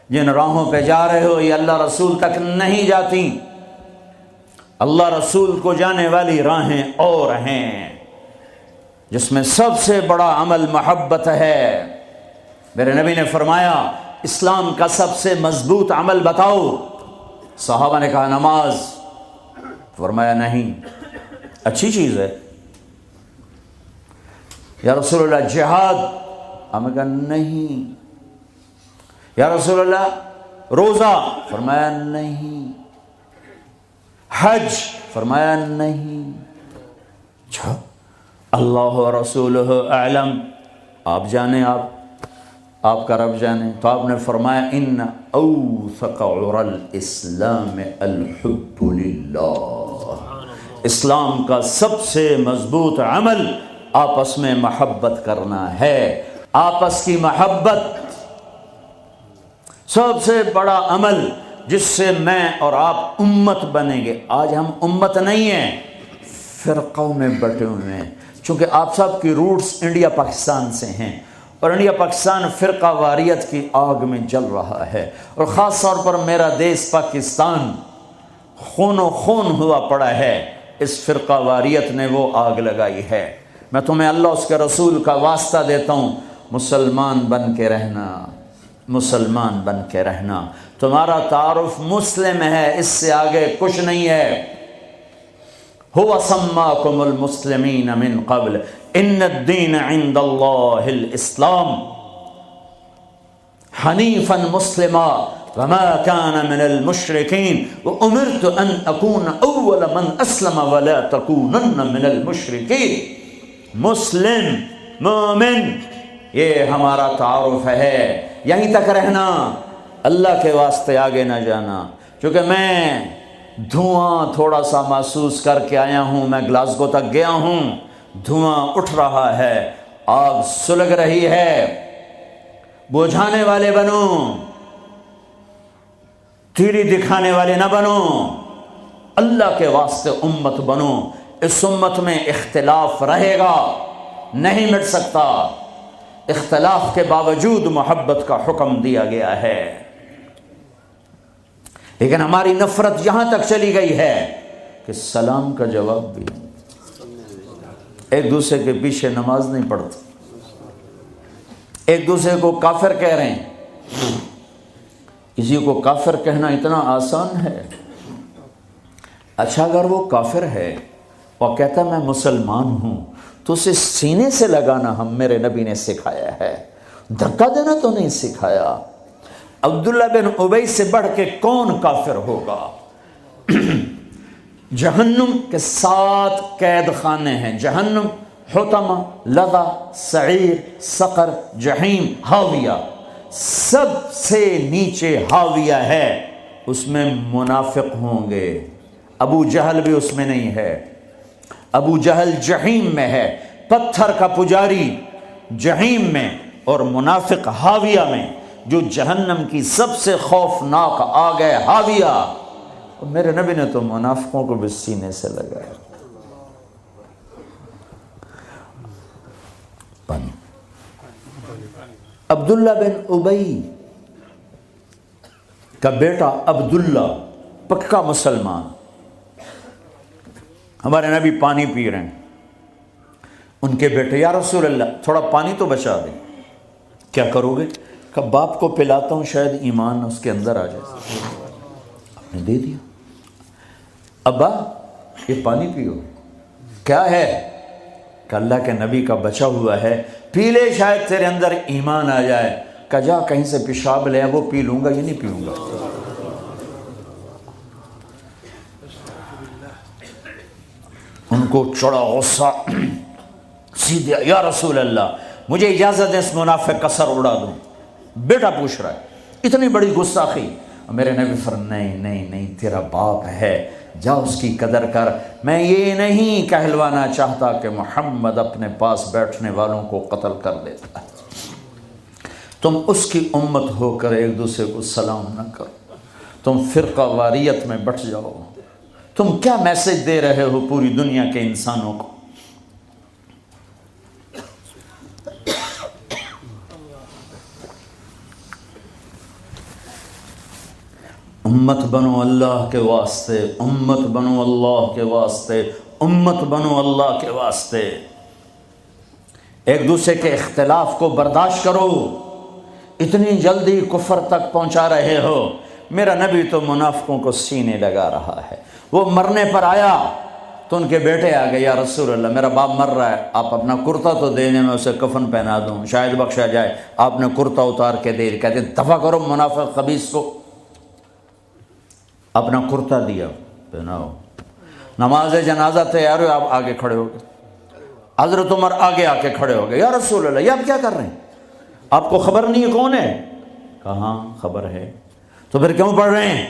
جن راہوں پہ جا رہے ہو یہ اللہ رسول تک نہیں جاتی، اللہ رسول کو جانے والی راہیں اور ہیں، جس میں سب سے بڑا عمل محبت ہے۔ میرے نبی نے فرمایا اسلام کا سب سے مضبوط عمل بتاؤ؟ صحابہ نے کہا نماز۔ فرمایا نہیں، اچھی چیز ہے یا رسول اللہ جہاد؟ ہم نے کہا نہیں۔ یا رسول اللہ روزہ؟ فرمایا نہیں۔ حج؟ فرمایا نہیں۔ اچھا، اللہ و رسولہ اعلم، آپ جانیں، آپ کا رب جانے۔ تو آپ نے فرمایا ان اوثق عرى الاسلام الحب للہ، اسلام کا سب سے مضبوط عمل آپس میں محبت کرنا ہے۔ آپس کی محبت سب سے بڑا عمل جس سے میں اور آپ امت بنیں گے۔ آج ہم امت نہیں ہیں، فرقوں میں بٹے ہوئے ہیں، چونکہ آپ سب کی روٹس انڈیا پاکستان سے ہیں، اور انڈیا پاکستان فرقہ واریت کی آگ میں جل رہا ہے، اور خاص طور پر میرا دیس پاکستان خون و خون ہوا پڑا ہے۔ اس فرقہ واریت نے وہ آگ لگائی ہے۔ میں تمہیں اللہ اس کے رسول کا واسطہ دیتا ہوں، مسلمان بن کے رہنا، مسلمان بن کے رہنا۔ تمہارا تعارف مسلم ہے، اس سے آگے کچھ نہیں ہے۔ هو سماکم المسلمین من قبل ان الدین عند اللہ الاسلام حنیفا مسلما وما كان من المشرکین وامرت ان اکون اول من اسلم ولا تکونن من المشرکین۔ مسلم، مومن، یہ ہمارا تعارف ہے، یہیں تک رہنا، اللہ کے واسطے آگے نہ جانا۔ چونکہ میں دھواں تھوڑا سا محسوس کر کے آیا ہوں، میں گلاسگو تک گیا ہوں، دھواں اٹھ رہا ہے، آگ سلگ رہی ہے۔ بجھانے والے بنو، تیری دکھانے والے نہ بنو، اللہ کے واسطے امت بنو۔ اس امت میں اختلاف رہے گا، نہیں مٹ سکتا، اختلاف کے باوجود محبت کا حکم دیا گیا ہے۔ لیکن ہماری نفرت یہاں تک چلی گئی ہے کہ سلام کا جواب بھی ایک دوسرے کے پیچھے نماز نہیں پڑھتے، ایک دوسرے کو کافر کہہ رہے ہیں۔ کسی کو کافر کہنا اتنا آسان ہے۔ اچھا، اگر وہ کافر ہے اور کہتا میں مسلمان ہوں تو اسے سینے سے لگانا ہم میرے نبی نے سکھایا ہے، دھکا دینا تو نہیں سکھایا۔ عبداللہ بن ابی سے بڑھ کے کون کافر ہوگا؟ جہنم کے 7 قید خانے ہیں، جہنم، حطمہ، لظہ، سعیر، سقر، جحیم، ہاویہ۔ سب سے نیچے ہاویہ ہے، اس میں منافق ہوں گے۔ ابو جہل بھی اس میں نہیں ہے، ابو جہل جحیم میں ہے، پتھر کا پجاری جحیم میں، اور منافق ہاویہ میں، جو جہنم کی سب سے خوفناک آگ ہے، ہاویہ۔ اور میرے نبی نے تو منافقوں کو بھی سینے سے لگایا۔ پانی۔ عبداللہ بن ابی کا بیٹا عبداللہ پکا مسلمان، ہمارے نبی پانی پی رہے ہیں، ان کے بیٹے یا رسول اللہ تھوڑا پانی تو بچا دیں۔ کیا کرو گے؟ کہ باپ کو پلاتا ہوں، شاید ایمان اس کے اندر آ جائے۔ آپ نے دے دیا، ابا یہ پانی پیو۔ کیا ہے؟ کہ اللہ کے نبی کا بچا ہوا ہے، پی لے، شاید تیرے اندر ایمان آ جائے۔ کہ جا کہیں سے پیشاب لے، وہ پی لوں گا، یہ نہیں پیوں گا۔ ان کو چڑھا غصہ، سیدھے یا رسول اللہ مجھے اجازت ہے اس منافق کا سر اڑا دوں، بیٹا پوچھ رہا ہے، اتنی بڑی گستاخی۔ میرے نبی نہیں نہیں نہیں، تیرا باپ ہے، جا اس کی قدر کر۔ میں یہ نہیں کہلوانا چاہتا کہ محمد اپنے پاس بیٹھنے والوں کو قتل کر دیتا ہے۔ تم اس کی امت ہو کر ایک دوسرے کو سلام نہ کرو، تم فرقہ واریت میں بٹ جاؤ۔ تم کیا میسج دے رہے ہو پوری دنیا کے انسانوں کو؟ امت بنو اللہ کے واسطے، امت بنو اللہ کے واسطے، امت بنو اللہ کے واسطے۔ ایک دوسرے کے اختلاف کو برداشت کرو، اتنی جلدی کفر تک پہنچا رہے ہو۔ میرا نبی تو منافقوں کو سینے لگا رہا ہے، وہ مرنے پر آیا تو ان کے بیٹے آ گئے، یا رسول اللہ میرا باپ مر رہا ہے، آپ اپنا کرتا تو دینے میں اسے کفن پہنا دوں، شاید بخشا جائے۔ آپ نے کرتا اتار کے دے، کہتے دفع کرو منافق خبیث کو۔ اپنا کرتا دیا، پہناؤ، نماز جنازہ تیار ہو، آپ آگے کھڑے ہو گئے۔ حضرت عمر آگے آ کے کھڑے ہو گئے، یا رسول اللہ یہ آپ کیا کر رہے ہیں، آپ کو خبر نہیں ہے کون ہے؟ کہاں خبر ہے، تو پھر کیوں پڑھ رہے ہیں؟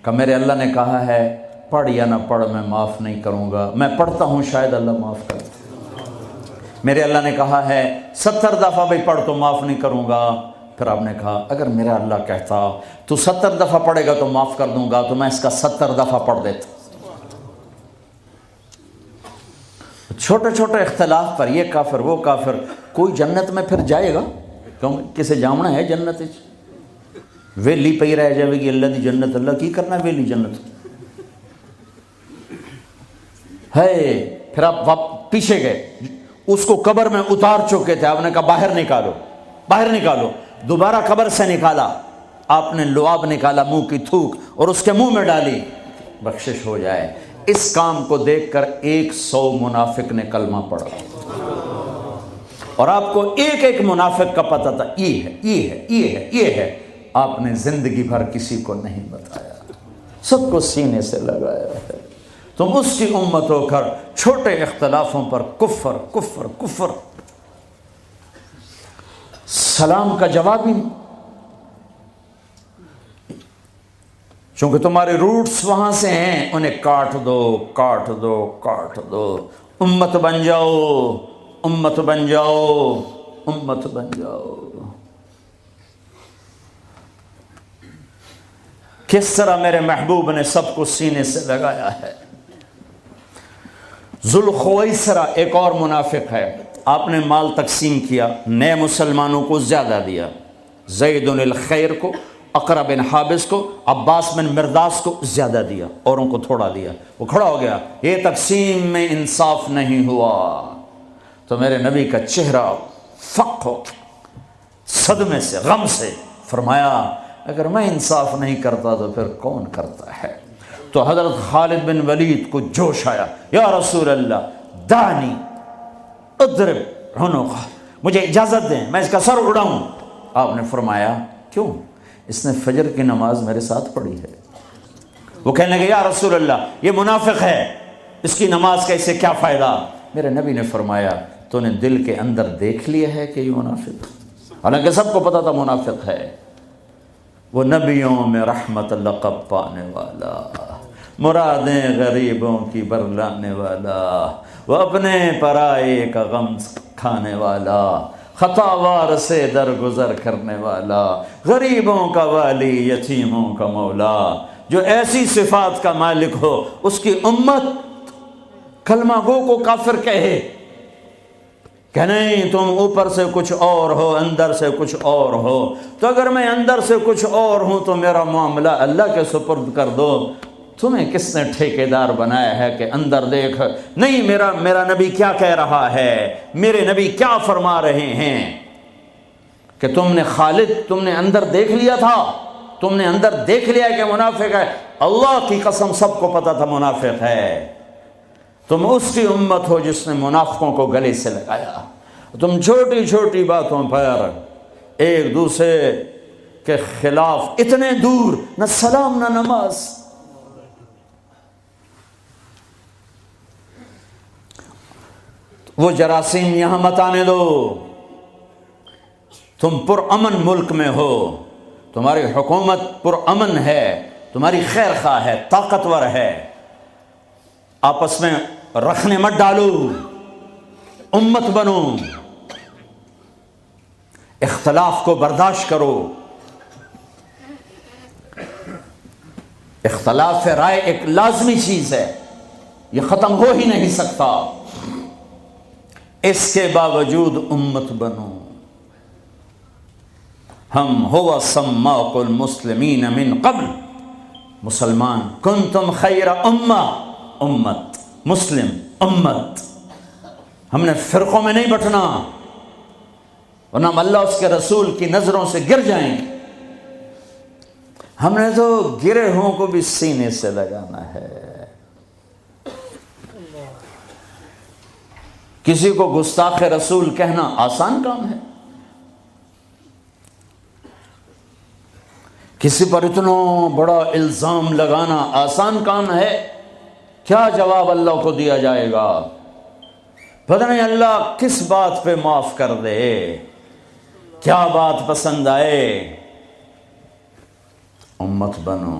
کہ میرے اللہ نے کہا ہے پڑھ یا نہ پڑھ میں معاف نہیں کروں گا، میں پڑھتا ہوں شاید اللہ معاف کر دے۔ میرے اللہ نے کہا ہے 70 دفعہ بھی پڑھ تو معاف نہیں کروں گا۔ پھر آپ نے کہا اگر میرا اللہ کہتا تو 70 دفعہ پڑھے گا تو معاف کر دوں گا، تو میں اس کا 70 دفعہ پڑھ دیتا۔ چھوٹے چھوٹے اختلاف پر یہ کافر وہ کافر، کوئی جنت میں پھر جائے گا کیوں؟ کسے جامنا ہے جنت؟ ویلی پئی رہ جائے گی اللہ دی جنت، اللہ کی کرنا ویلی جنت ہے۔ پھر آپ پیچھے گئے، اس کو قبر میں اتار چکے تھے، آپ نے کہا باہر نکالو، باہر نکالو۔ دوبارہ قبر سے نکالا، آپ نے لعاب نکالا، منہ کی تھوک اور اس کے منہ میں ڈالی، بخشش ہو جائے۔ اس کام کو دیکھ کر 100 منافق نے کلمہ پڑھا، اور آپ کو ایک ایک منافق کا پتہ تھا، یہ ہے یہ ہے یہ ہے یہ ہے۔ آپ نے زندگی بھر کسی کو نہیں بتایا، سب کو سینے سے لگایا ہے۔ تم اس کی امت ہو کر چھوٹے اختلافوں پر کفر کفر کفر۔ سلام کا جواب ہی، چونکہ تمہارے روٹس وہاں سے ہیں، انہیں کاٹ دو کاٹ دو کاٹ دو۔ امت بن جاؤ امت بن جاؤ امت بن جاؤ۔ کس طرح میرے محبوب نے سب کو سینے سے لگایا ہے۔ ذوالخویسرہ ایک اور منافق ہے، آپ نے مال تقسیم کیا، نئے مسلمانوں کو زیادہ دیا، زید الخیر کو، اقرا بن حابس کو، عباس بن مرداس کو زیادہ دیا، اوروں کو تھوڑا دیا۔ وہ کھڑا ہو گیا، یہ تقسیم میں انصاف نہیں ہوا۔ تو میرے نبی کا چہرہ فق ہو صدمے سے، غم سے، فرمایا اگر میں انصاف نہیں کرتا تو پھر کون کرتا ہے؟ تو حضرت خالد بن ولید کو جوش آیا، یا رسول اللہ دانی اضرب عنقہ، مجھے اجازت دیں میں اس کا سر اڑاؤں۔ آپ نے فرمایا کیوں؟ اس نے فجر کی نماز میرے ساتھ پڑھی ہے۔ وہ کہنے لگے یا رسول اللہ یہ منافق ہے، اس کی نماز کا اسے کیا فائدہ؟ میرے نبی نے فرمایا تو نے دل کے اندر دیکھ لیا ہے کہ یہ منافق، حالانکہ سب کو پتا تھا منافق ہے۔ وہ نبیوں میں رحمت لقب پانے والا، مرادیں غریبوں کی برلانے والا، وہ اپنے پرائے کا غم کھانے والا، خطاوار سے درگزر کرنے والا، غریبوں کا والی، یتیموں کا مولا، جو ایسی صفات کا مالک ہو اس کی امت کلمہ گو کو کافر کہے کہ نہیں تم اوپر سے کچھ اور ہو اندر سے کچھ اور ہو۔ تو اگر میں اندر سے کچھ اور ہوں تو میرا معاملہ اللہ کے سپرد کر دو۔ تمہیں کس نے ٹھیکیدار بنایا ہے کہ اندر دیکھ؟ نہیں، میرا نبی کیا کہہ رہا ہے، میرے نبی کیا فرما رہے ہیں کہ تم نے خالد تم نے اندر دیکھ لیا تھا، تم نے اندر دیکھ لیا کہ منافق ہے۔ اللہ کی قسم سب کو پتا تھا منافق ہے۔ تم اس کی امت ہو جس نے منافقوں کو گلے سے لگایا۔ تم چھوٹی چھوٹی باتوں پر ایک دوسرے کے خلاف اتنے دور، نہ سلام نہ نماز۔ وہ جراثیم یہاں مت آنے دو۔ تم پرامن ملک میں ہو، تمہاری حکومت پرامن ہے، تمہاری خیر خواہ ہے، طاقتور ہے، آپس میں رکھنے مت ڈالو، امت بنو، اختلاف کو برداشت کرو۔ اختلاف رائے ایک لازمی چیز ہے، یہ ختم ہو ہی نہیں سکتا، اس کے باوجود امت بنو۔ ہم ہوا سماک المسلمین من قبل، مسلمان، کنتم خیر امہ، امت، مسلم، امت. ہم نے فرقوں میں نہیں بٹنا ورنہ ہم اللہ اس کے رسول کی نظروں سے گر جائیں گے. ہم نے تو گرے ہوں کو بھی سینے سے لگانا ہے. کسی کو گستاخ رسول کہنا آسان کام ہے؟ کسی پر اتنا بڑا الزام لگانا آسان کام ہے؟ کیا جواب اللہ کو دیا جائے گا؟ پتہ نہیں اللہ کس بات پہ معاف کر دے، کیا بات پسند آئے. امت بنو.